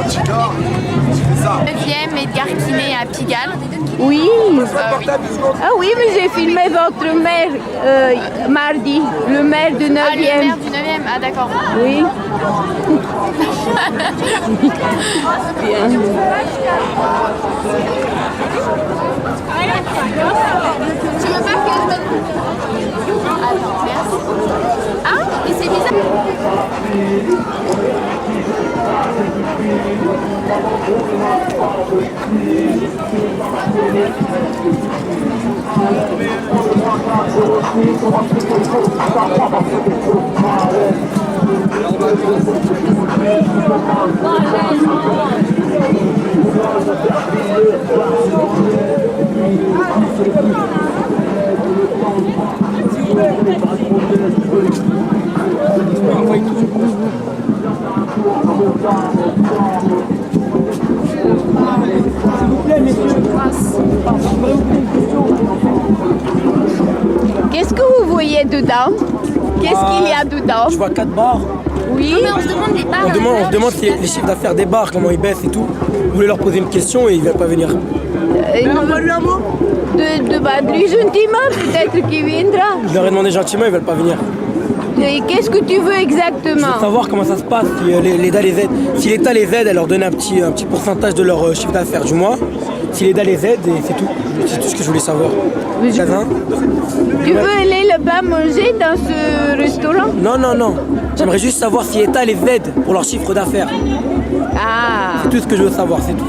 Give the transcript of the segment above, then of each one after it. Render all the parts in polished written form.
9e Edgar Quinet à Pigalle. Oui. Ah oui, mais j'ai filmé votre maire mardi, le maire du 9e. Ah, le maire du 9e, ah d'accord. Oui. Bien. Tu veux pas que je mette... Attends, merci. Ah, et c'est bizarre. Qu'est-ce que vous voyez dedans? Qu'est-ce qu'il y a dedans? Je vois 4 bars. Oui. Non, mais on se demande les bars. On se demande si les chiffres d'affaires des bars, comment ils baissent et tout. Vous voulez leur poser une question et ils ne veulent pas venir. Lui gentiment, peut-être qu'il viendra. Je leur ai demandé gentiment, ils ne veulent pas venir. Et qu'est-ce que tu veux Je exactement? veux savoir comment ça se passe, si l'État les aide. Si l'État les aide, elle leur donne un petit pourcentage de leur chiffre d'affaires du mois. Si l'État les aide, et c'est tout. C'est tout ce que je voulais savoir. Tu veux aller là-bas manger dans ce restaurant? Non, non, non. J'aimerais juste savoir si l'État les aide pour leur chiffre d'affaires. Ah. C'est tout ce que je veux savoir, c'est tout.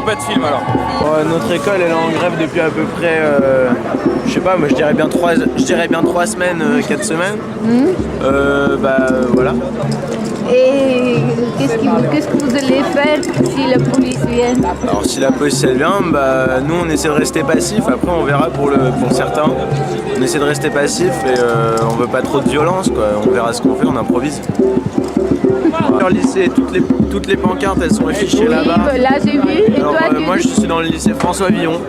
Pas de film alors. Notre école elle est en grève depuis à peu près, je sais pas, moi je dirais bien 3 semaines, 4 semaines. Voilà. Et qu'est-ce que vous allez faire si la police vient? Alors si la police elle vient, nous on essaie de rester passif, après on verra pour certains. On essaie de rester passif et on veut pas trop de violence quoi, on verra ce qu'on fait, on improvise. Leur lycée, toutes les pancartes elles sont affichées là-bas. Là j'ai vu. Et alors, toi, moi je suis dans le lycée François Villon.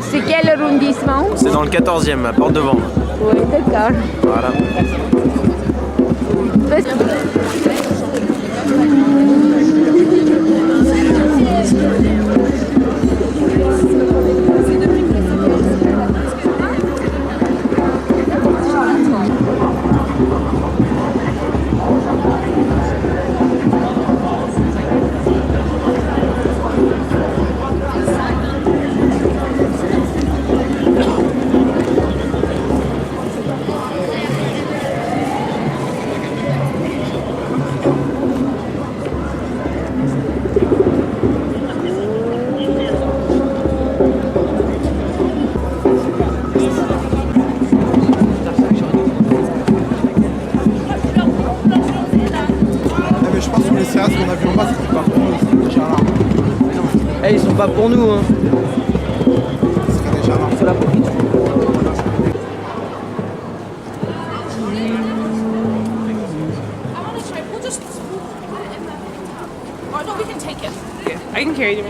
C'est quel arrondissement? C'est dans le 14e, à Porte de Vanves. Oui, d'accord. Voilà. Ils sont pas pour nous, hein. C'est la profite. I can carry them.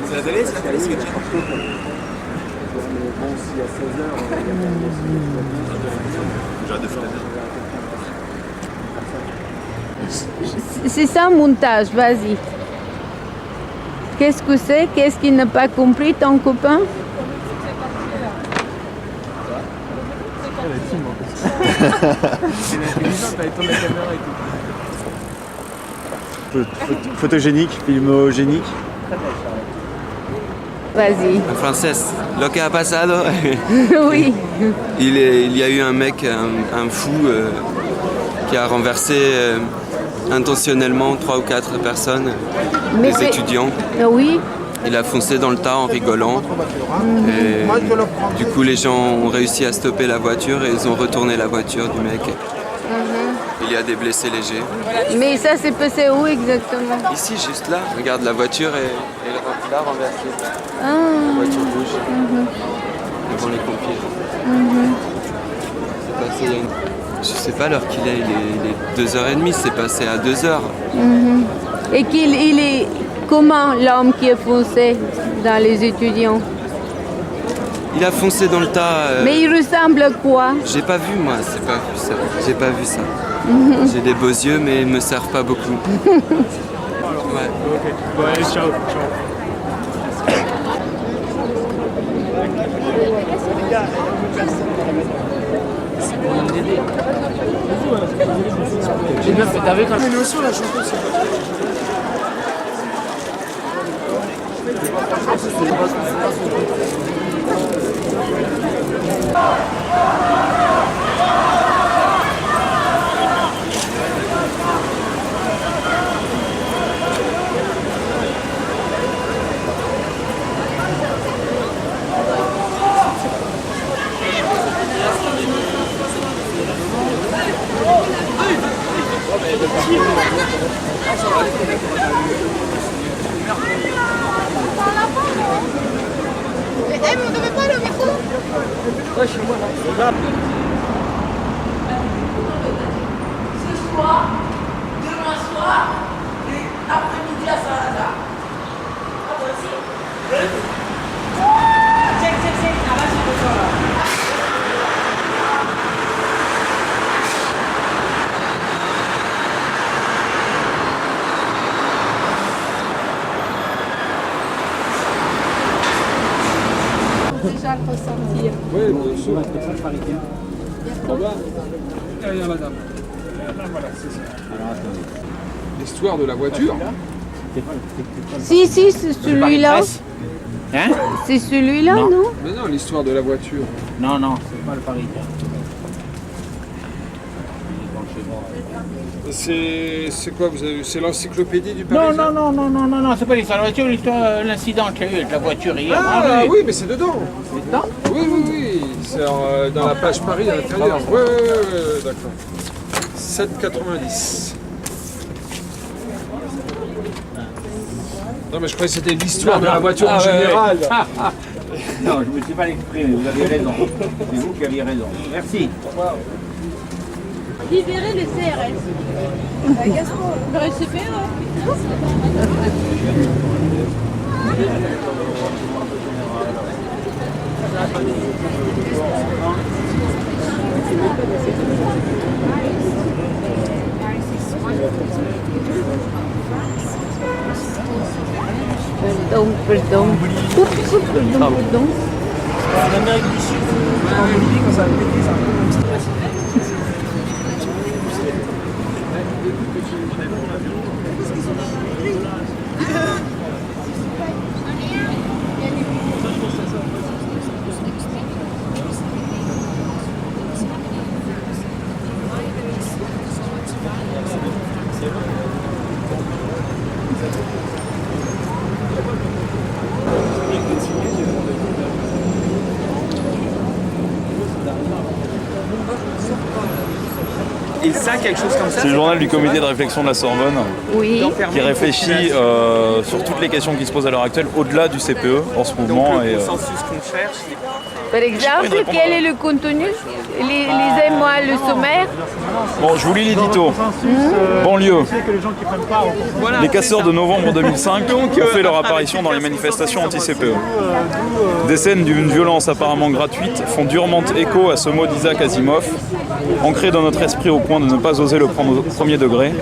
C'est la télé, ce que tu C'est ça montage, vas-y. Qu'est-ce que c'est? Qu'est-ce qu'il n'a pas compris, ton copain? Photogénique, filmogénique. Vas-y. En français, lo que ha pasado, Oui. il y a eu un mec, un fou, qui a renversé intentionnellement 3 ou 4 personnes, Mais des étudiants. Oui. Il a foncé dans le tas en rigolant. Et du coup, les gens ont réussi à stopper la voiture et ils ont retourné la voiture du mec. Il y a des blessés légers. Mais ça s'est passé où exactement? Ici, juste là, regarde, la voiture est là renversée. Ah. La voiture rouge. Devant les pompiers. C'est passé il y a je sais pas l'heure qu'il est, il est 2h30, c'est passé à 2h. Et il est comment l'homme qui a foncé dans les étudiants? Il a foncé dans le tas. Mais il ressemble à quoi? J'ai pas vu moi, c'est pas vu ça. J'ai pas vu ça. J'ai des beaux yeux mais ils me servent pas beaucoup. Ouais. Bon, allez, ciao. Mais hey, mais on devait pas aller au métro? Ce soir, demain soir, et après-midi à Saint-Lazare. Ah, toi aussi? Check, ah, vas-y, ressors là. Déjà le ressentir. Oui, bien sûr. Derrière madame. Voilà, c'est ça. L'histoire de la voiture. Si, c'est celui-là. Hein? C'est celui-là, Non. non? Mais non, l'histoire de la voiture. Non, non, c'est pas le Parisien. C'est quoi vous avez vu? C'est l'encyclopédie du Non, Parisien? non, c'est pas l'histoire de la voiture, l'histoire, l'incident qu'il y a eu avec la voiture hier. Ah oui, mais c'est dedans. C'est dedans? Oui. C'est dans la page Paris à l'intérieur. Oui, d'accord. 7,90. Non, mais je croyais que c'était l'histoire de la voiture en général. Non, je ne me suis pas exprimé, vous avez raison. C'est vous qui aviez raison. Merci. Libérer le CRS. Gaston, le RCP, Pardon. Pardon. En Amérique du Sud, en Bolivie, quand ça a pété, ça. c'est ça, quelque chose comme ça. C'est le journal du comité de réflexion de la Sorbonne Oui. qui réfléchit sur toutes les questions qui se posent à l'heure actuelle au-delà du CPE en ce mouvement. Donc, le Et, consensus qu'on cherche. Par exemple, quel est le contenu? Lisez-moi le sommaire. bon, je vous lis l'édito. Banlieue. Les casseurs de novembre 2005 ont fait leur apparition dans les manifestations anti-CPE. Des scènes d'une violence apparemment gratuite font durement écho à ce mot d'Isaac Asimov, ancré dans notre esprit au point de ne pas oser le prendre au premier degré.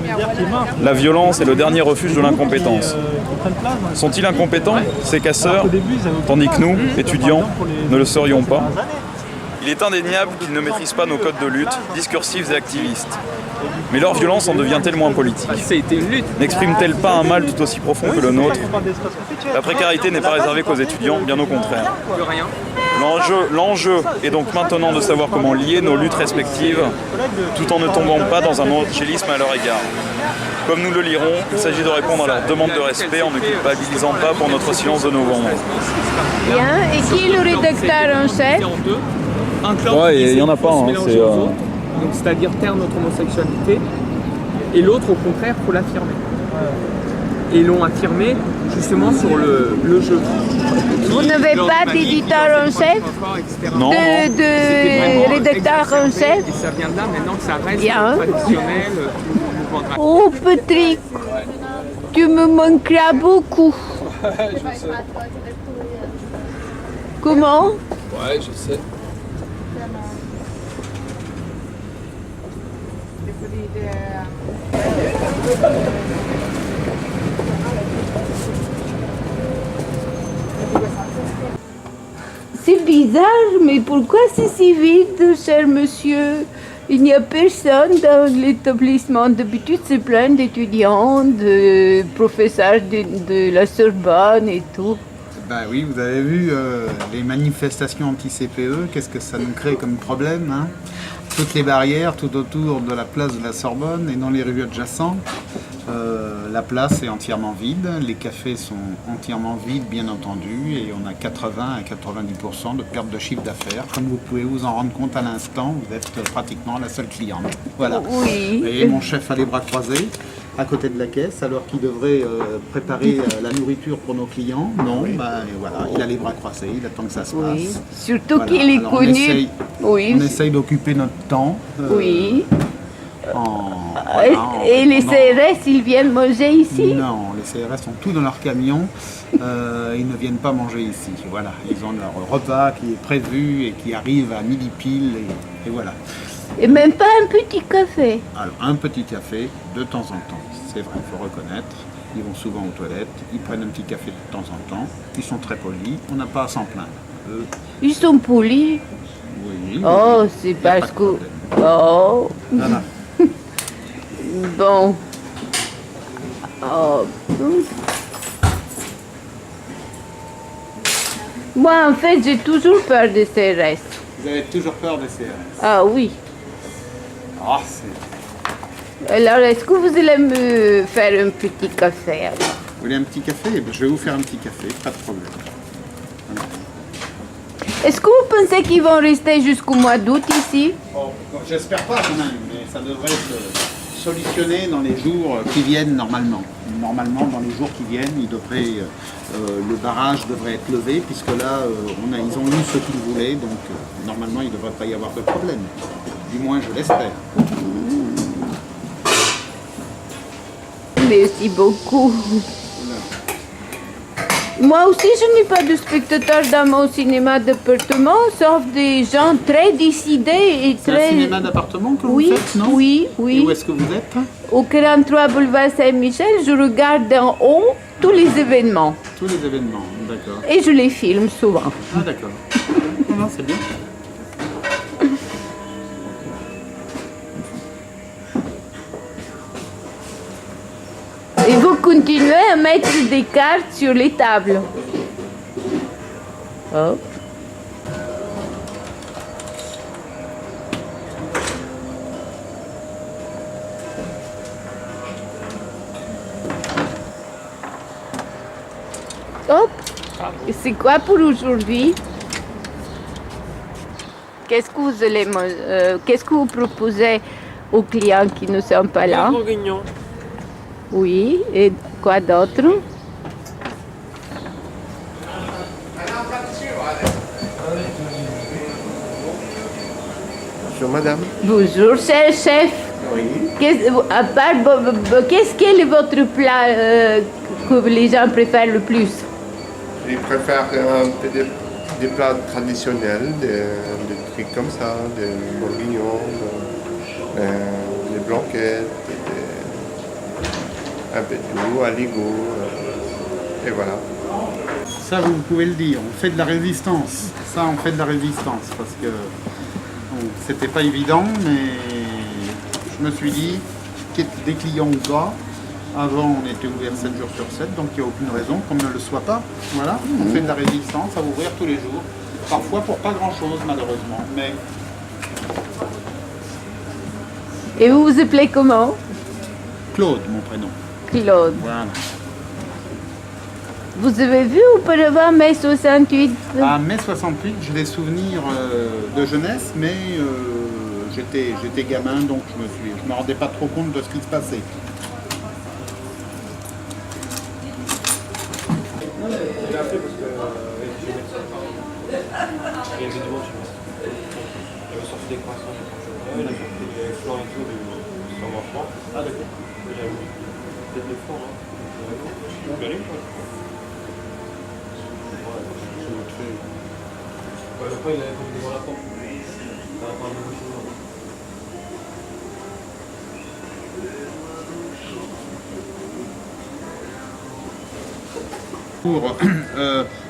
La violence est le dernier refuge de l'incompétence. Sont-ils incompétents, ces casseurs, tandis que nous, étudiants, ne le serions pas? Il est indéniable qu'ils ne maîtrisent pas nos codes de lutte, discursifs et activistes. Mais leur violence en devient-elle moins politique? N'exprime-t-elle pas un mal tout aussi profond que le nôtre? La précarité n'est pas réservée qu'aux étudiants, bien au contraire. L'enjeu est donc maintenant de savoir comment lier nos luttes respectives tout en ne tombant pas dans un angélisme à leur égard. Comme nous le lirons, il s'agit de répondre à leur demande de respect en ne culpabilisant pas pour notre silence de novembre. Bien. Et qui est le rédacteur en chef? Ouais, il n'y en a pas. Hein, Donc, c'est-à-dire taire notre homosexualité, et l'autre, au contraire, il faut l'affirmer. Et ils l'ont affirmé justement sur le jeu. Vous n'avez pas d'éditeur en chef? Non. De rédacteur en chef? Et ça vient de là, maintenant que ça reste Bien. traditionnel. Oh Patrick, tu me manqueras beaucoup. Je sais. Comment? Ouais, je sais. C'est bizarre, mais pourquoi c'est si vide, cher monsieur? Il n'y a personne dans l'établissement. D'habitude, c'est plein d'étudiants, de professeurs de la Sorbonne et tout. Ben oui, vous avez vu les manifestations anti-CPE, qu'est-ce que ça nous crée comme problème, hein? Toutes les barrières tout autour de la place de la Sorbonne et dans les rues adjacentes. La place est entièrement vide, les cafés sont entièrement vides bien entendu et on a 80 à 90% de perte de chiffre d'affaires. Comme vous pouvez vous en rendre compte à l'instant, vous êtes pratiquement la seule cliente. Voilà. Oui. Vous voyez, mon chef a les bras croisés à côté de la caisse alors qu'il devrait préparer la nourriture pour nos clients. Non, ben voilà, il a les bras croisés, il attend que ça se passe. Oui. Surtout Voilà. qu'il est Alors, connu. On essaye d'occuper notre temps. Oui. Voilà, et les CRS, ils viennent manger ici? Non, les CRS sont tous dans leur camion. Ils ne viennent pas manger ici. Voilà, ils ont leur repas qui est prévu et qui arrive à midi pile et voilà. Et même pas un petit café? Alors un petit café de temps en temps, c'est vrai, il faut reconnaître. Ils vont souvent aux toilettes, ils prennent un petit café de temps en temps. Ils sont très polis, on n'a pas à s'en plaindre. Ils sont polis? Oui. Oh, c'est parce que... Oh. Voilà. Bon. Oh. Moi, en fait, j'ai toujours peur des CRS. Vous avez toujours peur des CRS? Ah oui. Ah, c'est... Alors, est-ce que vous allez me faire un petit café alors? Vous voulez un petit café? Eh bien, je vais vous faire un petit café, pas de problème. Est-ce que vous pensez qu'ils vont rester jusqu'au mois d'août ici? Bon, j'espère pas quand même, mais ça devrait se solutionner dans les jours qui viennent normalement. Normalement, dans les jours qui viennent, le barrage devrait être levé, puisque là, ils ont eu ce qu'ils voulaient, donc normalement, il ne devrait pas y avoir de problème. Du moins, je l'espère. Merci beaucoup. Moi aussi, je n'ai pas de spectateurs dans mon cinéma d'appartement, sauf des gens très décidés et C'est très... un cinéma d'appartement que Oui, vous faites, non? oui, oui. Et où est-ce que vous êtes? Au 43 boulevard Saint-Michel, je regarde d'en haut tous les événements. Tous les événements, d'accord. Et je les filme souvent. Ah, d'accord. Non, c'est bien. Et vous continuez à mettre des cartes sur les tables. Hop. Hop. Et c'est quoi pour aujourd'hui? Qu'est-ce que vous proposez aux clients qui ne sont pas là. bourguignon. Oui, et quoi d'autre? Bonjour madame. Bonjour, cher chef. Oui. Qu'est-ce qu'est votre plat que les gens préfèrent le plus? Je préfère un peu des plats traditionnels, des trucs comme ça, des bourguignons, des blanquettes, un peu de tout, aligot, et voilà. Ça, vous pouvez le dire, on fait de la résistance. Ça, on fait de la résistance parce que bon, c'était pas évident, mais je me suis dit, des clients ou pas, avant on était ouvert 7 jours sur 7, donc il n'y a aucune raison qu'on ne le soit pas. Voilà, on fait de la résistance à ouvrir tous les jours, parfois pour pas grand chose malheureusement, mais... Et vous vous appelez comment? Claude, mon prénom. Claude. Voilà. Vous avez vu auparavant mai 68? À mai 68, j'ai des souvenirs de jeunesse, mais j'étais gamin, donc je me rendais pas trop compte de ce qui se passait.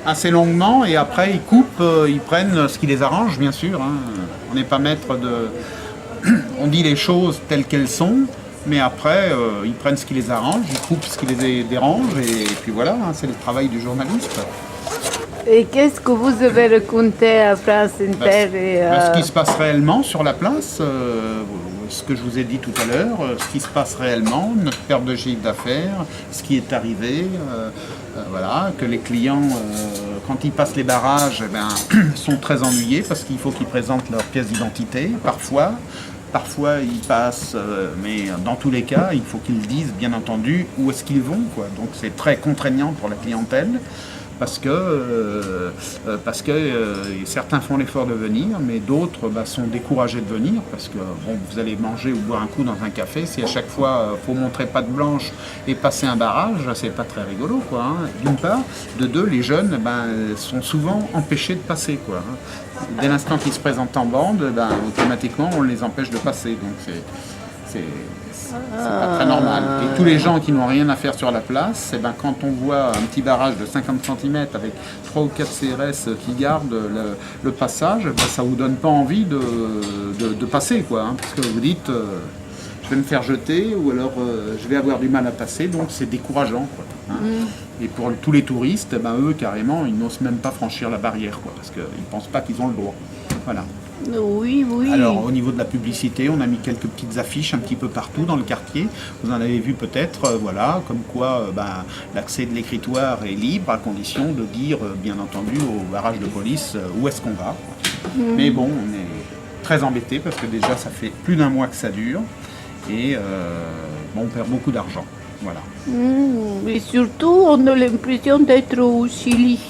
Assez longuement et après ils coupent, ils prennent ce qui les arrange bien sûr. Hein. On n'est pas maître de... On dit les choses telles qu'elles sont, mais après ils prennent ce qui les arrange, ils coupent ce qui les dérange et puis voilà, hein, c'est le travail du journaliste. Et qu'est-ce que vous avez raconté à France Inter Ce qui se passe réellement sur la place, ce que je vous ai dit tout à l'heure, ce qui se passe réellement, notre perte de chiffre d'affaires, ce qui est arrivé, voilà, que les clients, quand ils passent les barrages, eh ben, sont très ennuyés parce qu'il faut qu'ils présentent leur pièce d'identité, parfois ils passent, mais dans tous les cas, il faut qu'ils disent bien entendu où est-ce qu'ils vont, quoi. Donc c'est très contraignant pour la clientèle. Parce que certains font l'effort de venir, mais d'autres sont découragés de venir parce que bon, vous allez manger ou boire un coup dans un café, si à chaque fois faut montrer patte blanche et passer un barrage, c'est pas très rigolo, quoi. Hein. D'une part, de deux, les jeunes sont souvent empêchés de passer, quoi. Hein. Dès l'instant qu'ils se présentent en bande, automatiquement on les empêche de passer, donc c'est pas très normal. Et tous les gens qui n'ont rien à faire sur la place, quand on voit un petit barrage de 50 cm avec 3 ou 4 CRS qui gardent le passage, ça vous donne pas envie de passer, quoi, hein, parce que vous dites je vais me faire jeter ou alors je vais avoir du mal à passer, donc c'est décourageant, quoi, hein. Et pour tous les touristes, eux carrément ils n'osent même pas franchir la barrière, quoi, parce qu'ils ne pensent pas qu'ils ont le droit. Voilà. Oui, oui. Alors au niveau de la publicité, on a mis quelques petites affiches un petit peu partout dans le quartier. Vous en avez vu peut-être, voilà, comme quoi l'accès de l'écritoire est libre à condition de dire, bien entendu, au barrage de police où est-ce qu'on va. Mais bon, on est très embêtés parce que déjà ça fait plus d'un mois que ça dure et on perd beaucoup d'argent. Voilà. Et surtout, on a l'impression d'être au Chili.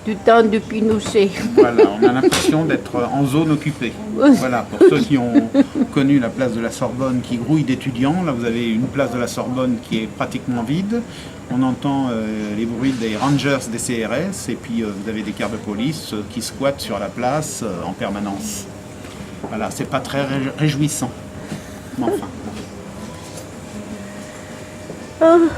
Du temps de Pinochet. Voilà, on a l'impression d'être en zone occupée. Voilà, pour ceux qui ont connu la place de la Sorbonne qui grouille d'étudiants, là vous avez une place de la Sorbonne qui est pratiquement vide. On entend les bruits des rangers des CRS et puis vous avez des cars de police qui squattent sur la place en permanence. Voilà, c'est pas très réjouissant. Mais enfin. Oh.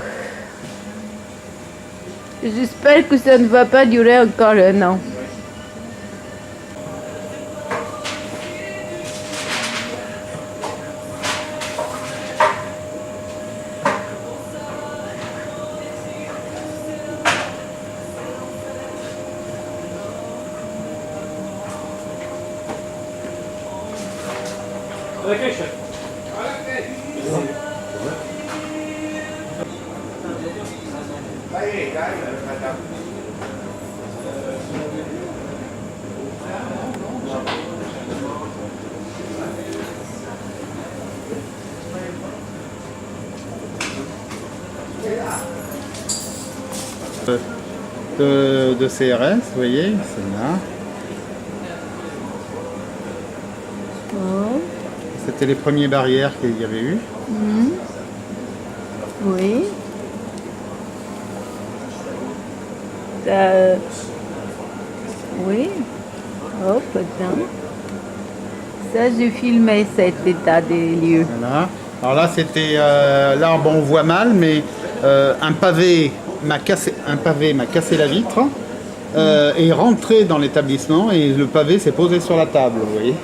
J'espère que ça ne va pas durer encore un an. de CRS, vous voyez, celle-là. Oh. C'était les premières barrières qu'il y avait eu. Oui. Oui. Oh, putain. Ça, j'ai filmé cet état des lieux. Voilà. Alors là, c'était... là, bon, on voit mal, mais un pavé m'a cassé la vitre et est rentré dans l'établissement et le pavé s'est posé sur la table, vous voyez.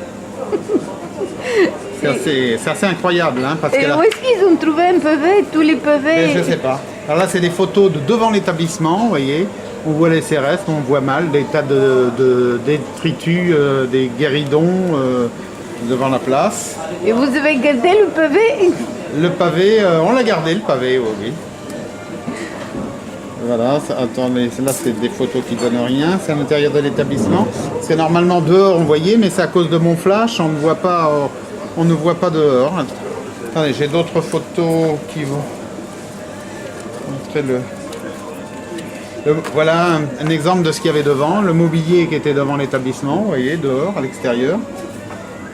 C'est assez incroyable. Hein, parce et où est-ce qu'ils ont trouvé un pavé, tous les pavés? Je ne sais pas. Alors là, c'est des photos de devant l'établissement, vous voyez. On voit les CRS, on voit mal, des tas de détritus, des guéridons devant la place. Et vous avez gardé le pavé? Le pavé, on l'a gardé, le pavé, oui. Voilà, attendez, là c'est des photos qui donnent rien, c'est à l'intérieur de l'établissement. C'est normalement dehors, on voyait, mais c'est à cause de mon flash, on ne voit pas dehors. Attendez, j'ai d'autres photos qui vont montrer voilà un exemple de ce qu'il y avait devant, le mobilier qui était devant l'établissement, vous voyez, dehors, à l'extérieur.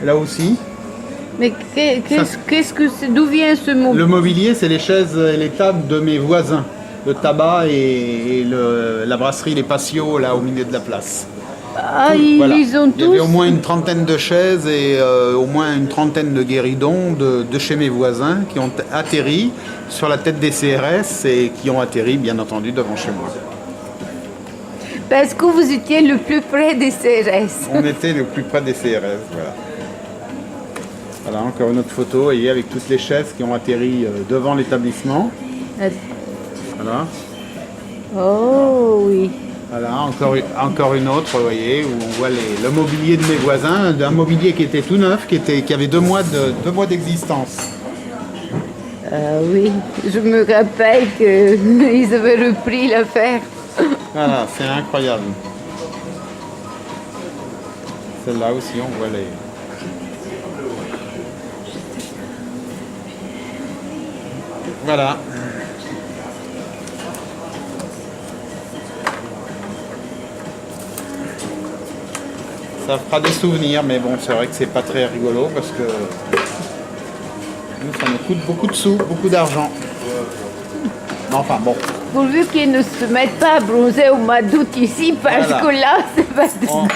Là aussi. Mais qu'est-ce que c'est? D'où vient ce mobilier? Le mobilier, c'est les chaises et les tables de mes voisins. Le tabac et la brasserie Les Patios, là, au milieu de la place. Ah, ils ont tous... Il y avait au moins une trentaine de chaises et au moins une trentaine de guéridons de chez mes voisins qui ont atterri sur la tête des CRS et qui ont atterri, bien entendu, devant chez moi. Parce que vous étiez le plus près des CRS. On était le plus près des CRS, voilà. Voilà, encore une autre photo, vous voyez, avec toutes les chaises qui ont atterri devant l'établissement. Voilà. Oh oui. Voilà, encore une autre, vous voyez, où on voit le mobilier de mes voisins, un mobilier qui était tout neuf, qui avait 2 mois d'existence. Oui, je me rappelle qu'ils avaient repris l'affaire. Voilà, c'est incroyable. Celle-là aussi, on voit les... Voilà. Ça fera des souvenirs, mais bon, c'est vrai que c'est pas très rigolo parce que nous, ça nous coûte beaucoup de sous, beaucoup d'argent. Enfin bon. Pourvu qu'ils ne se mettent pas à bronzer au mois d'août ici, parce Voilà. que là, c'est pas...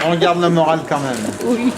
On garde le moral quand même. Oui.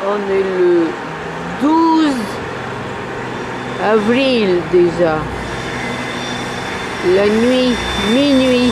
On est le 12 avril déjà. La nuit, minuit.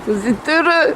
Vous êtes heureux.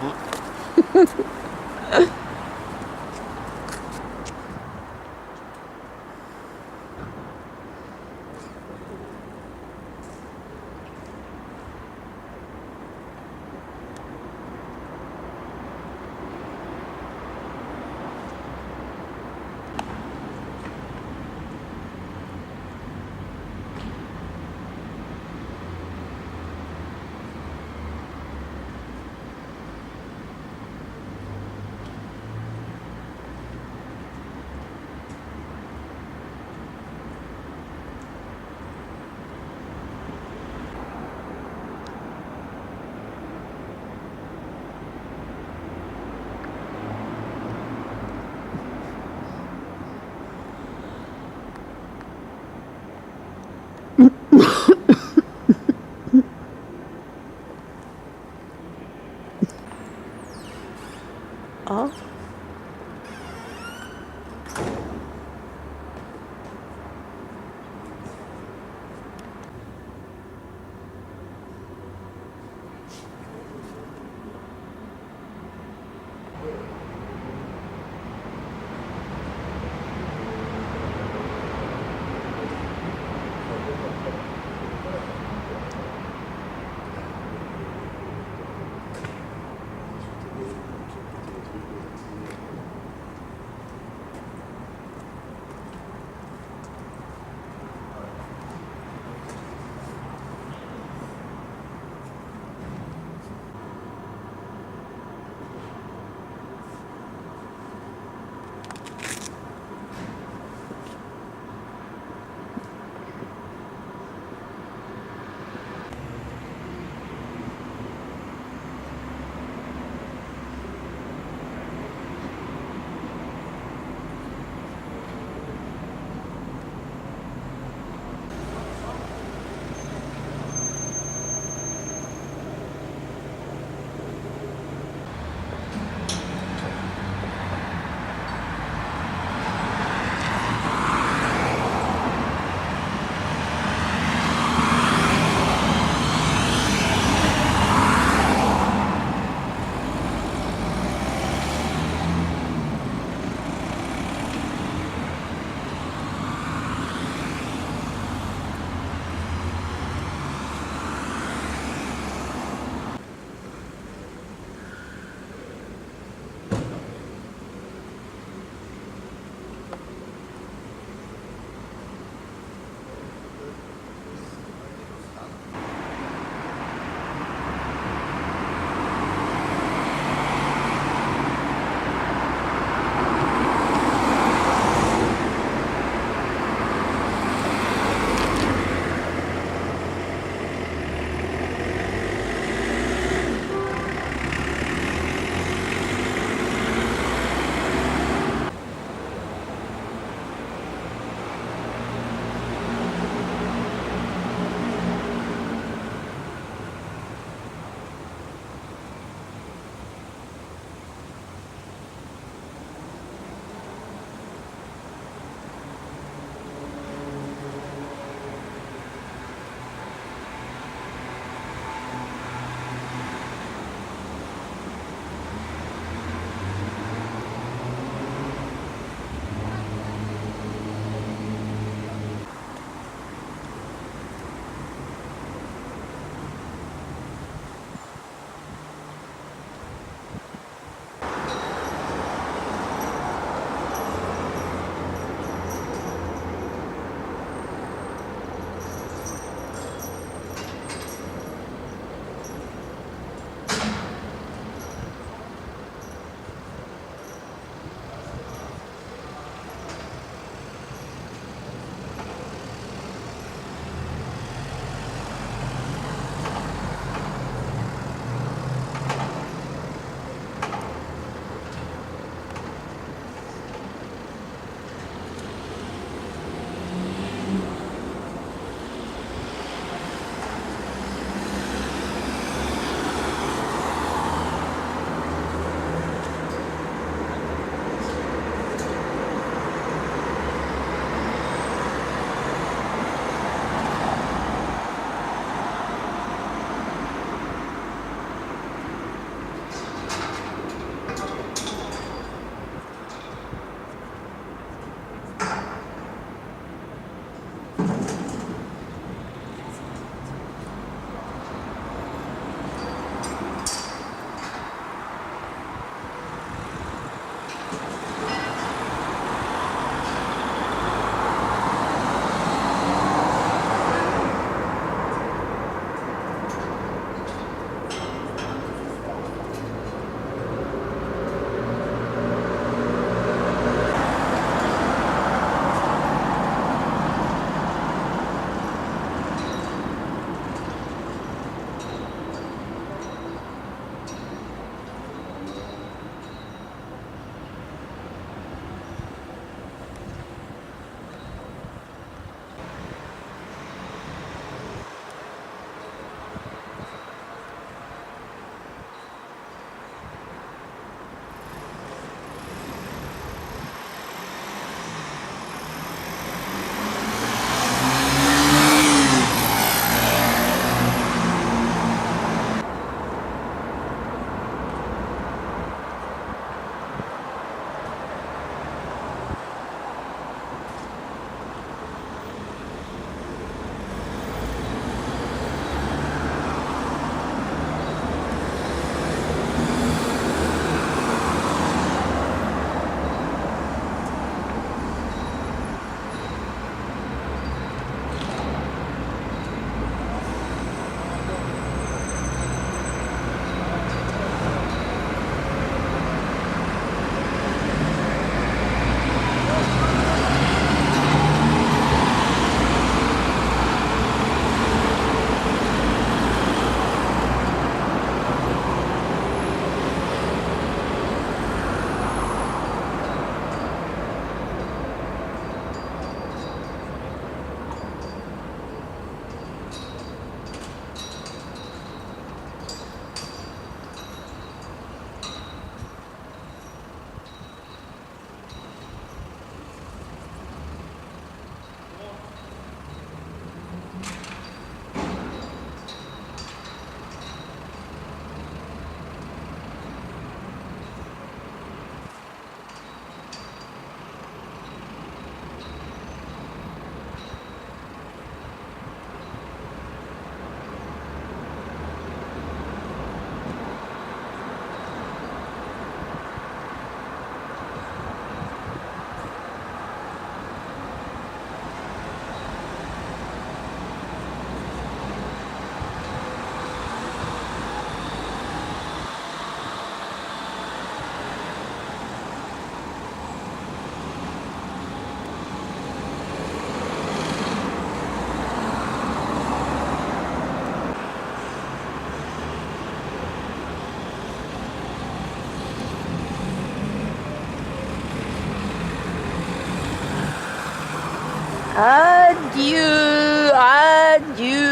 Adieu, adieu,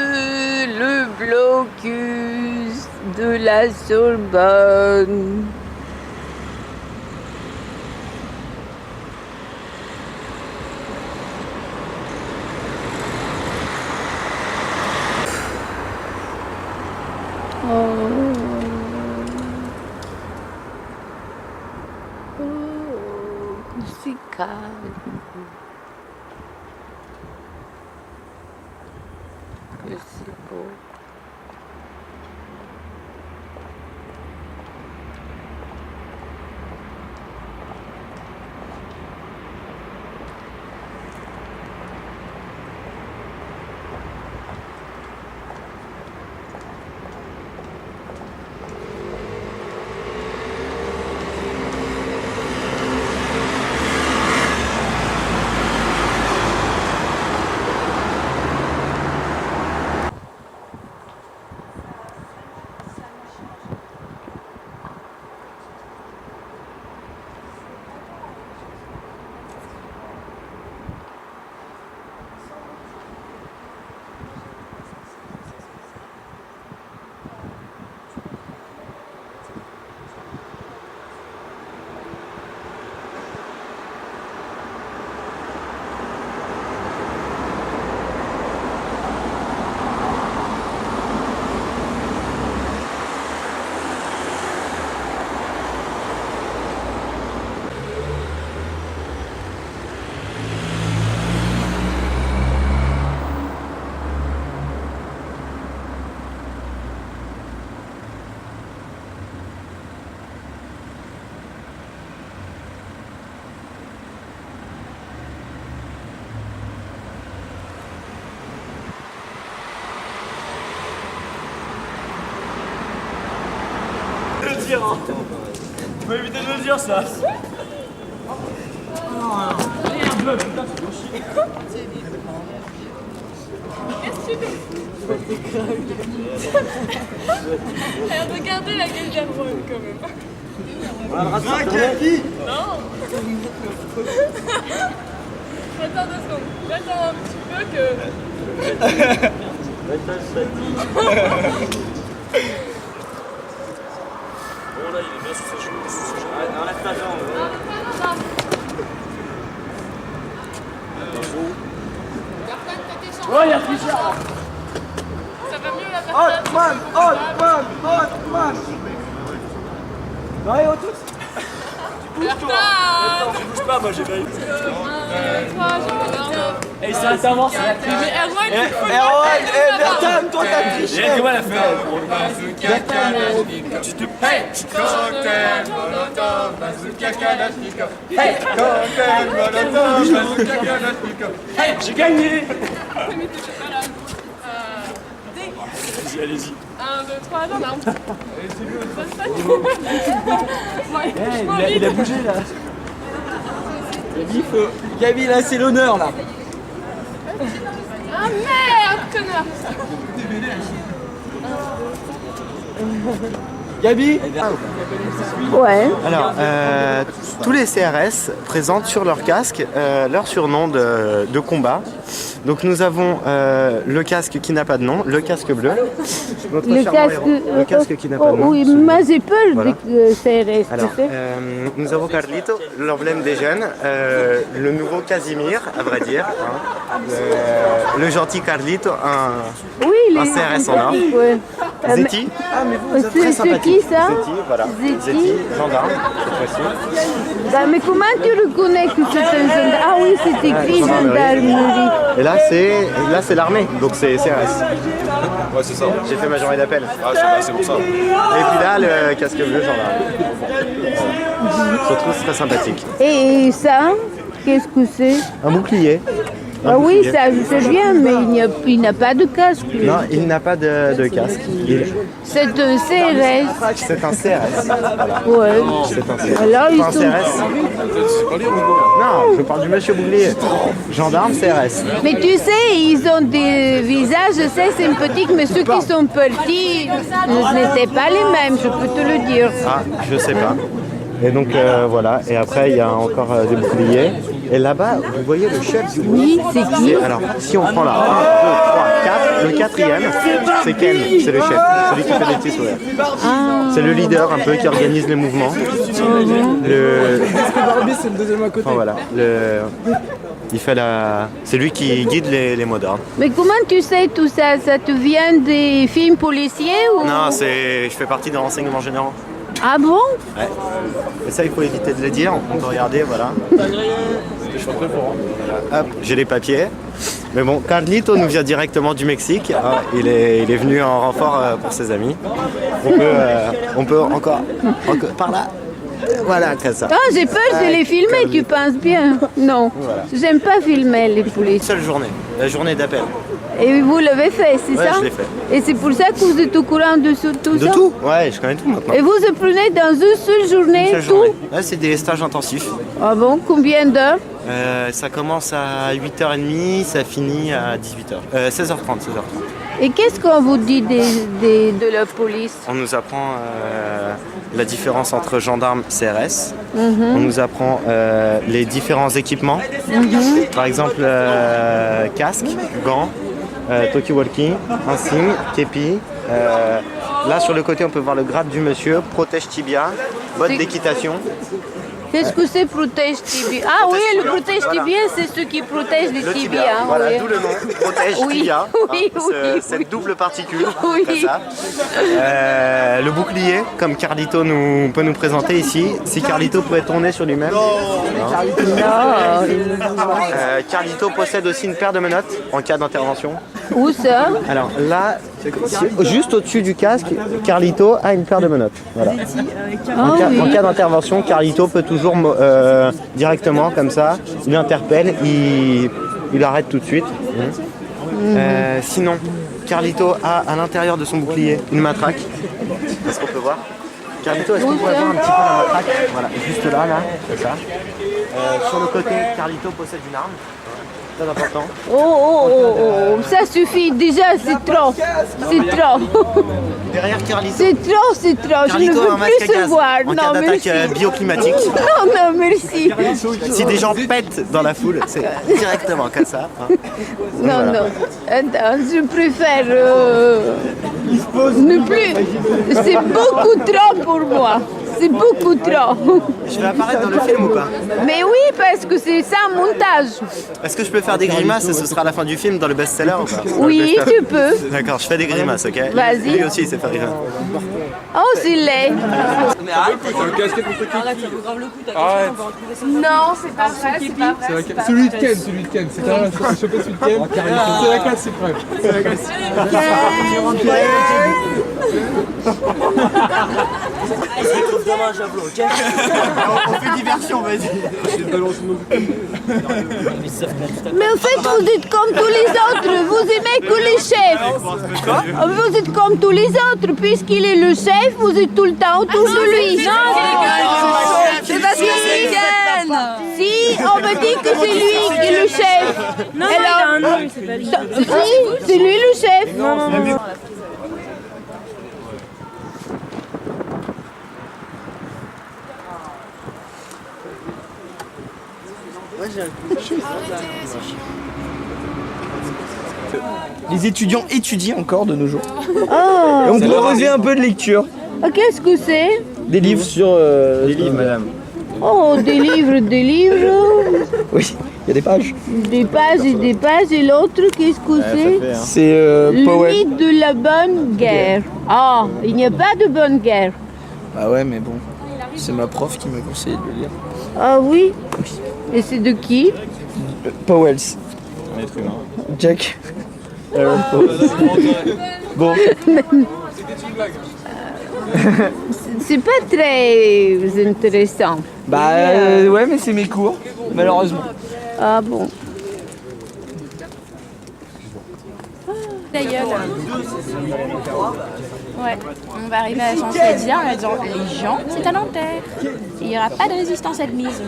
le blocus de la Sorbonne. C'est calme. C'est beau. Tu peux éviter de le dire ça. Merde, putain, c'est chier. Qu'est-ce que tu fais? Regardez la gueule d'Armand quand même. Non, Cathy. Non. Attends 2 secondes. J'attends un petit peu que... Bon là il est bien sous ses cheveux. Enlève ta jambe. Non. Oh il y a Trichard. Ça va mieux la personne. Hotman. Non et tous. Tu bouges toi. Attends, tu bouges pas, moi j'ai failli. Et ça t'avance, c'est la triche. Erwan, Bertan, toi t'as triché. Comment elle a fait? Tu te payes. Cocktail, molotov, bazooka, kalachnikov. Hey, cocktail, molotov, bazooka, kalachnikov. Hey, j'ai gagné. Mais t'es pas là. Allez-y. 1, 2, 3, non, non. Il a bougé là. Gabi, là c'est l'honneur là. Ah merde, connard. Gabi. Ouais. Alors, tous les CRS présentent sur leur casque leur surnom de combat. Donc nous avons le casque qui n'a pas de nom, le casque bleu. Notre charmant héros, le casque qui n'a pas de nom. Oui, moi j'ai peur Voilà. de CRS. Alors, nous avons Carlito, l'emblème des jeunes, le nouveau Casimir, à vrai dire, hein, le gentil Carlito, un CRS en or. Ouais. Zeti, c'est très sympathique. qui ça? Zeti, voilà. Zeti, gendarme, cette fois-ci. Bah, mais comment tu reconnais que c'est un gendarme? Ah oui, c'est écrit gendarmerie. Et là, c'est l'armée, donc c'est CRS. Ouais, c'est ça. J'ai fait ma journée d'appel. Ah, c'est pour ça. Et puis là, le casque bleu, gendarme. Surtout, c'est très sympathique. Et ça, qu'est-ce que c'est? Un bouclier. Ah oui, ça je sais bien, mais il n'a pas de casque. lui. Non, il n'a pas de casque. C'est un CRS. C'est un CRS. Voilà. Ouais. C'est un CRS. Alors, ils Pas un sont- CRS. Non, je parle du monsieur Bouglier. Gendarme, CRS. Mais tu sais, ils ont des visages assez sympathiques, mais ceux qui sont petits n'étaient pas les mêmes, je peux te le dire. Ah, je sais pas. Et donc voilà. Et après, il y a encore des boucliers. Et là-bas, vous voyez le chef du groupe. Oui, c'est qui? Alors, si on prend là, 1, 2, 3, 4, le quatrième, c'est Ken, c'est le chef, celui qui fait les petits sourires. C'est le leader un peu qui organise les mouvements. C'est le deuxième à côté. Enfin, voilà, il fait c'est lui qui guide les mots d'ordre. Mais comment tu sais tout ça? Ça te vient des films policiers ou... Non, je fais partie des renseignements généraux. Ah bon? Ouais. Et ça, il faut éviter de le dire. On peut regarder, voilà. Hop, j'ai les papiers. Mais bon, Carlito nous vient directement du Mexique. Hein. Il est venu en renfort pour ses amis. On peut encore par là. Voilà, comme ça. Ah, j'ai peur de les filmer, tu penses bien? Non, Voilà. j'aime pas filmer les policiers. Seule journée, la journée d'appel. Et vous l'avez fait, c'est Ouais, ça? je l'ai fait. Et c'est pour ça que vous êtes au courant de tout De ça? tout? Ouais, je connais tout maintenant. Et vous apprenez dans une seule journée Une seule tout? journée. Là, c'est des stages intensifs. Ah bon? Combien d'heures? Ça commence à 8h30, ça finit à 18h. 16h30, 16h30. Et qu'est-ce qu'on vous dit de la police? On nous apprend la différence entre gendarmes et CRS. On nous apprend les différents équipements. Par exemple, casque, gants, talkie-walkie, insigne, képi. Là, sur le côté, on peut voir le grade du monsieur, protège tibia, bottes d'équitation. Qu'est-ce que c'est protège tibia? Ah oui, le protège tibia, c'est ce qui protège les Le tibias. tibia, voilà, Oui. d'où le nom, protège Oui, tibia. oui, oui, Cette double particule, Oui. comme ça. Le bouclier, comme Carlito peut nous présenter ici. Si Carlito pouvait tourner sur lui-même. Carlito possède aussi une paire de menottes en cas d'intervention. Où ça? Alors là, juste au-dessus du casque, Carlito a une paire de menottes. Voilà. En cas d'intervention, Carlito peut toujours directement comme ça, il interpelle, il arrête tout de suite. Sinon, Carlito a à l'intérieur de son bouclier une matraque. Est-ce qu'on peut voir? Carlito, est-ce qu'on pourrait voir un petit peu la matraque? Voilà, juste là, comme ça. Sur le côté, Carlito possède une arme. Très important. Oh, ça suffit déjà, c'est trop. C'est trop. Derrière Carlito. C'est trop. Je ne Carlito a un veux masque plus à se gaz voir. en cas Non, merci. d'attaque bioclimatique. Non, merci. Si des gens pètent dans la foule, c'est directement comme ça. Hein. Non, Voilà. non. Attends, je préfère ne plus. C'est beaucoup trop pour moi. C'est beaucoup trop. Je vais apparaître dans le film ou pas? Mais oui, parce que c'est ça un montage. Est-ce que je peux faire des grimaces et ce sera à la fin du film dans le best-seller ou pas? Oui, tu peux. D'accord, je fais des grimaces, ok? Vas-y. Lui aussi, il sait faire des grimaces. Oh, c'est laid. Mais arrête, c'est le casquette contre qui? Arrête, ça vaut grave le coup, t'as Arrête. on va retrouver son Non, c'est pas vrai, c'est pas vrai. c'est pas Celui de vrai. Ken, celui de Ken. C'est un chopé celui de Ken. C'est la classe suprême. C'est la classe. Je trouve demain un javelot, ok? On fait diversion, vas-y. Mais en fait, vous êtes comme tous les autres. Vous aimez que les chefs. Vous êtes comme tous les autres. Puisqu'il est le chef, vous êtes tout le temps autour de lui. C'est parce que c'est Ken. Si, on me dit que c'est lui qui est le chef. Non, Alors, il a un nom, il s'appelle. si, c'est lui le chef. Non. Les étudiants étudient encore de nos jours. Ah. Et on proposait un peu de lecture. Ah, qu'est-ce que c'est? Des livres sur... Des livres, madame. Oh, des livres. Oui, il y a des pages. Des pages et des pages. Et l'autre, qu'est-ce que c'est? C'est Le Powell. mythe de la bonne guerre. Ah, il n'y a pas de bonne guerre. Ah ouais, mais bon, c'est ma prof qui m'a conseillé de le lire. Ah oui? Et c'est de qui? Powell. Un être humain. Jack. Aaron Powell. Bon. C'est pas très intéressant. Bah ouais, mais c'est mes cours, malheureusement. Ah bon? Ta gueule. Ouais, on va arriver à Champs-Élysées en disant les gens, c'est à Nanterre. Il n'y aura pas de résistance admise.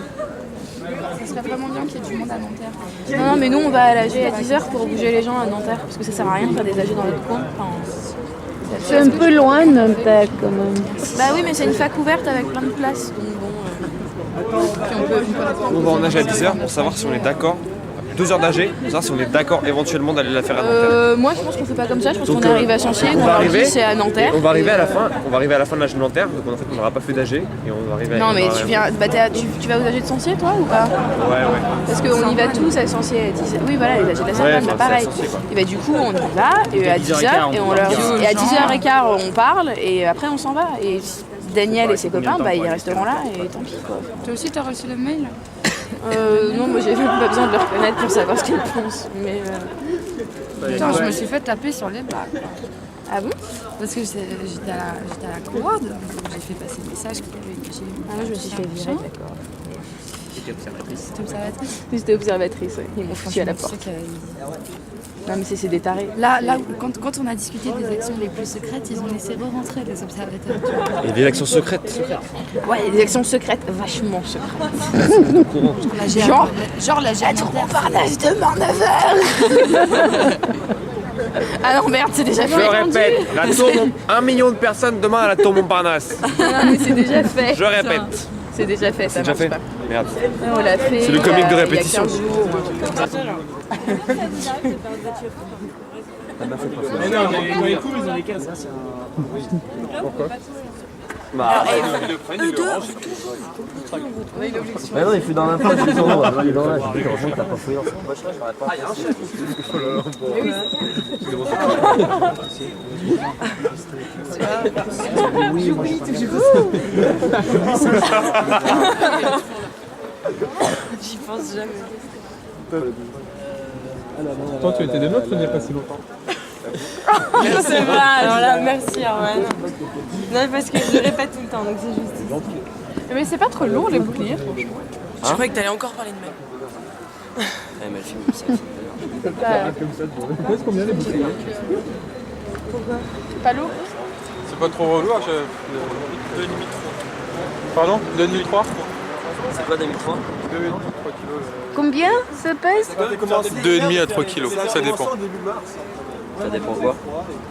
Ça serait vraiment bien qu'il y ait du monde à Nanterre. Non, mais nous on va à l'AG à 10h pour bouger les gens à Nanterre parce que ça sert à rien de faire des AG dans notre coin. Enfin, C'est un peu loin Nanterre quand même. bah oui, mais c'est une fac ouverte avec plein de places. Donc bon. Puis on peut répondre. On va en AG à 10h pour savoir si on est d'accord. 2 heures d'AG, pour savoir si on est d'accord éventuellement d'aller la faire à Nanterre. Moi je pense qu'on fait pas comme ça, je pense Donc, qu'on arrive à Chantier, on on va leur dit arriver, c'est à Nanterre. on va arriver à la fin, de l'AG de Nanterre, donc en fait on n'aura pas fait d'AG et on va arriver à... Non mais tu viens, tu vas aux AG de Chantier toi ou pas? Ouais. Parce qu'on y va tous à Chantier à 10h. Oui voilà, les AG de la Sorbonne, bah, pareil. Et bah du coup on y va et à 10h et on leur dit, et à 10h15 on parle et après on s'en va. Et Daniel et ses copains, bah ils resteront là et tant pis quoi. Toi aussi t'as reçu le mail? Non, moi j'ai même pas besoin de le reconnaître pour savoir ce qu'ils pensent. Mais putain, je me suis fait taper sur les bras. Ah bon? Parce que j'étais à la courade, j'ai fait passer le message qu'il y avait une fille. Ah, moi je me suis fait virer, d'accord. J'étais observatrice. J'étais observatrice, ouais. Ils m'ont foutu à la porte. Non mais c'est des tarés. Là quand on a discuté des actions les plus secrètes, ils ont laissé re-rentrer les observateurs. Tu vois. Et des actions secrètes. Ouais, il y a des actions secrètes, vachement secrètes. Genre la GR Montparnasse demain 9h. Ah non merde, c'est déjà fait. Je répète, la tour 1 million de personnes demain à la tour Montparnasse. Non mais c'est déjà fait. Je répète. C'est déjà fait, ça C'est déjà marche fait. pas. Merde. On l'a fait. C'est le comique de répétition. Il y a 15 jours ou un truc comme ça. Mais non, dans les coups, ils ont des cases. Pourquoi? Mais non, il fait dans l'impasse, ils sont là. Il est dans là, j'ai dit, heureusement que t'as pas fouillé dans cette poche, je m'arrête pas. Ah, il y a un chef Oui, moi j'y pense jamais. Toi, tu étais des nôtres il n'y a pas si longtemps. Je sais pas, alors là, merci Arman. Non, parce que je répète tout le temps, donc c'est juste. Mais c'est pas trop lourd les boucliers. Je croyais que t'allais encore parler de même. Ouais, mais le film, ça. Pourquoi est-ce qu'on vient les boucliers? Pourquoi? Pas lourd? C'est pas trop relou, 2,5. Pardon? 2,3? C'est quoi 2003? 2,5, 3 kilos. Combien ça pèse? 2,5 à 3 kilos, ça dépend. Ça dépend quoi?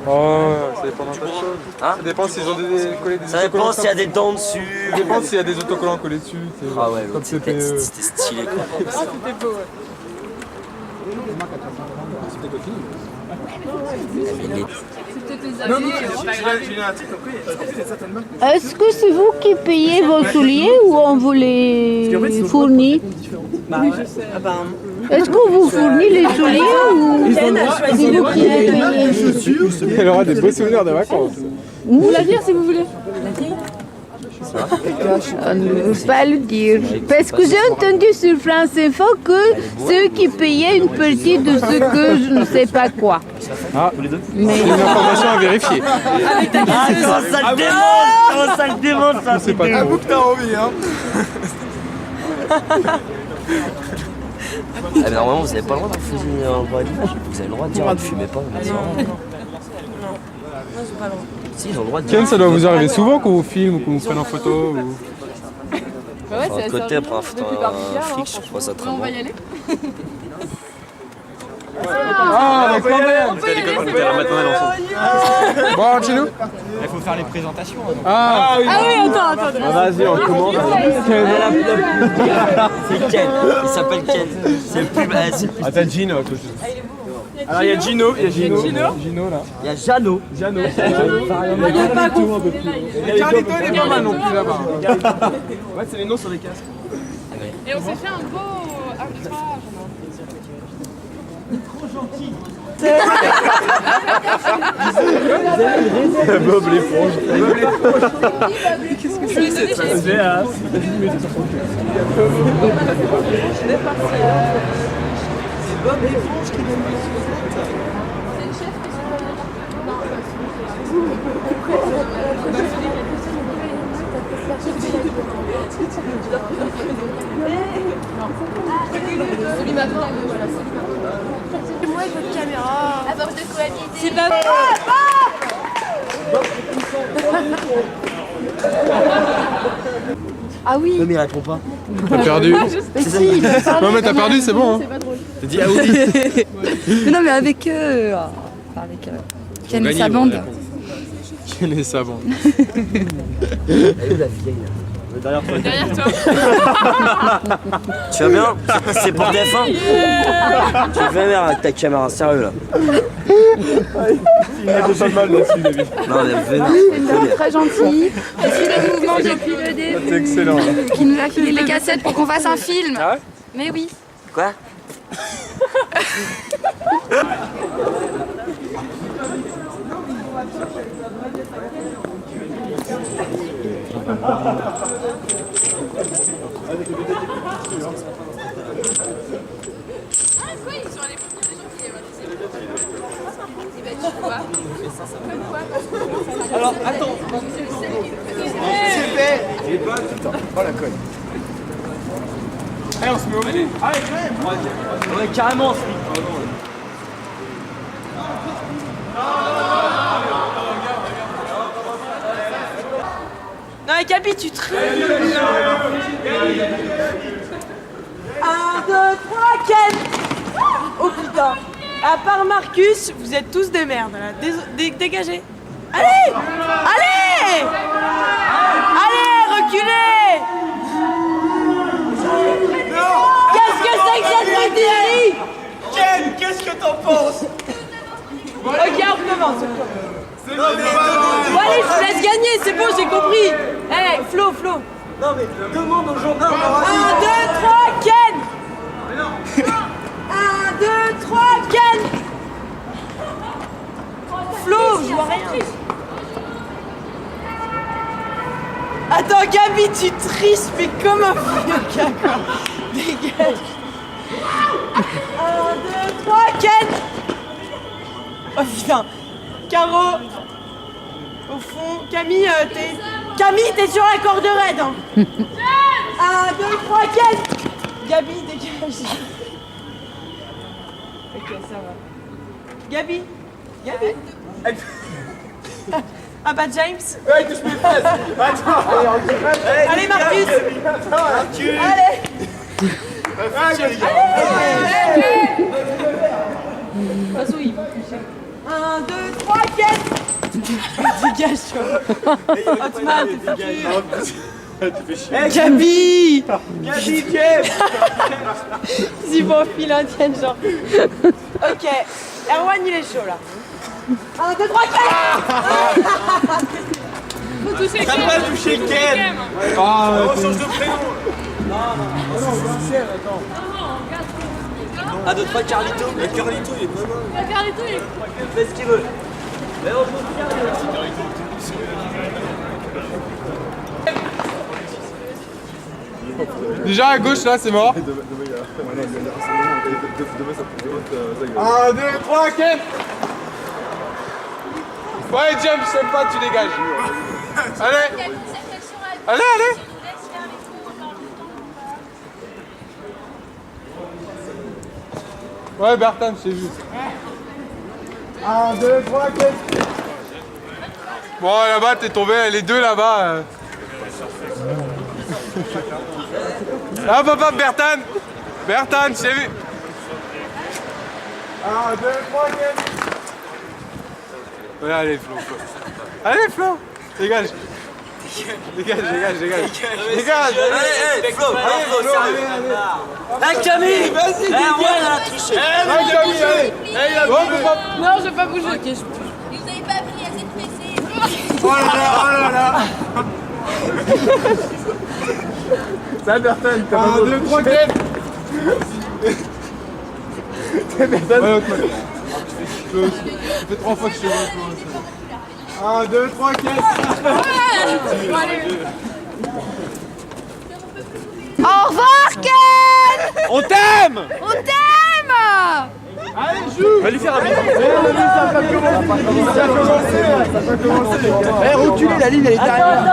Oh, ça dépend d'un tas de choses. Hein? Ça dépend s'ils ont collés des ça dépend s'il y a des dents dessus. Ça dépend s'il y a des autocollants collés dessus. Ah ouais, comme c'était stylé quoi. Ah, c'était beau, ouais. Est-ce que c'est vous qui payez vos souliers ou on vous les fournit? Est-ce qu'on vous fournit les souliers ou c'est vous qui les payez? Elle aura des beaux souvenirs de vacances. Vous la dire si vous voulez. On ne veut pas le dire. Parce que j'ai entendu sur France Info que ceux qui payaient une partie de ce que je ne sais pas quoi. Ah, mais... c'est une information à vérifier. Ah, comment ça le démonte! Comment ça le démonte ça? C'est pas trop. Avoue que t'as envie, hein. Ah, mais normalement, vous avez pas le droit d'en fusil en bas d'image. Vous avez le droit de dire ne fumez pas. Mais non, j'ai pas le droit. Si, ils ont le droit de dire. Ken, ça doit vous arriver souvent qu'on vous filme ou qu'on vous prenne en photo ou... Bah ouais, c'est côté après un flic, je crois ça très on va y aller. Ah, mais quand même! Vous avez l'école primaire maternelle ensemble. Bon, chez nous? Il faut faire les présentations. Ah oui! Ah oui, attends. Vas-y, on commence. C'est Ken, il s'appelle Ken. C'est le plus. Ah, t'as Gino. Alors il y a Gino, Gino là. Il y a Jano. Il y a Carlito, un peu plus. Et Carlito, il est pas mal non plus là-bas. Ouais, c'est les noms sur les casques. Et on s'est fait un beau arbitrage. Bob l'éponge. Qu'est-ce que c'est cette C'est Bob l'éponge qui donne le c'est le chef qui C'est moi avec votre caméra. À force de cohabiter. C'est pas Ah oui. Non mais il répond pas. T'as perdu. Non mais t'as perdu, c'est bon. C'est pas drôle. T'as dit ah oui. Mais non mais avec eux. Enfin avec Ken et sa bande. Ken et sa bande. Elle est où la vieille là? Derrière toi. Derrière toi. Tu vas bien? C'est pour TF1? Tu fais merde avec ta caméra, sérieux là. Il a pas mal là-dessus, David. Non, elle est vénère. C'est très gentil. Je suis le mouvement depuis le début. C'est excellent. Qui nous a filé les cassettes pour qu'on fasse un film. Ah ouais? Mais oui. Quoi? Alors, attends. C'est fait. Oh la conne. Allez, on se met au bout. Allez, Ouais, carrément. Non mais Gabi, tu triches. 1, 2, 3, Ken. Oh putain. À part Marcus, vous êtes tous des merdes là. Dégagez. Allez. Allez. Allez, reculez. Qu'est-ce que c'est que cette bêtise? Ken, qu'est-ce que t'en penses? Ok, on recommence. Bon allez, je vous laisse gagner, c'est bon, j'ai compris. Hey, Flo. Non mais demande aux gens. 1, 2, 3, Ken. 1, 2, 3, Ken. Flo, je vois rien. Attends, Gabi, tu triches, mais comme un vieux gars, quoi. Dégage. 1, 2, 3, Ken. Oh putain. Caro. Au fond. Camille, t'es sur la corde raide. Hein. 1, 2, 3, Ken. Gabi, dégage. Ok, ça va. Gabi. Ah bah James. Ouais, touche mes fesses. Attends. Allez Marcus. Allez. Allez. Allez. 1, 2, 3, Ken. Dégage toi. Hotman, t'es fâché. Tu fais chier. Gabi. Gabi, James. Si bon fil indienne genre. Ok. Erwan il est chaud là. 1, 2, 3, Ken. Faut toucher Ken. T'as pas touché Ken. Ah, on change de prénom. Non, Michel, attends. 1, 2, 3, Carlito. Mais Carlito, il est pas mal. Carlito, il est... Il fait ce qu'il veut. Mais on joue bien. Déjà à gauche là, c'est mort. 1, 2, 3, Ken. Ouais, James, je sais pas, tu dégages. Allez. Allez. Ouais, Bertan, je t'ai vu. 1, 2, 3, 4. Bon, là-bas, t'es tombé, les deux là-bas. Ah, papa, Bertan, je t'ai vu. 1, 2, 3, 4. Ouais, allez, Flo. Allez, Flo. Dégage. Dégage. Allez, Flo, sérieux. Hey, Camille. Vas-y, dégage. On a triché. Allez, Camille, allez. Non, je vais pas bouger. Ok, je bouge. Vous avez pas pris assez de PC. Oh là là. Ça, Bertan, t'as 1, 2, 3, 4. T'es Bertan. Ouais, tu fais 3 fois que je te vois. 1, 2, 3, 4. Au revoir, Ken. On t'aime. Allez, joue. Va lui faire un bisou. Ça va commencer. Eh, reculez, la ligne, elle est derrière.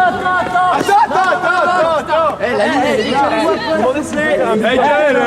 Attends. Eh, la ligne, elle est derrière. Hey, Gaël,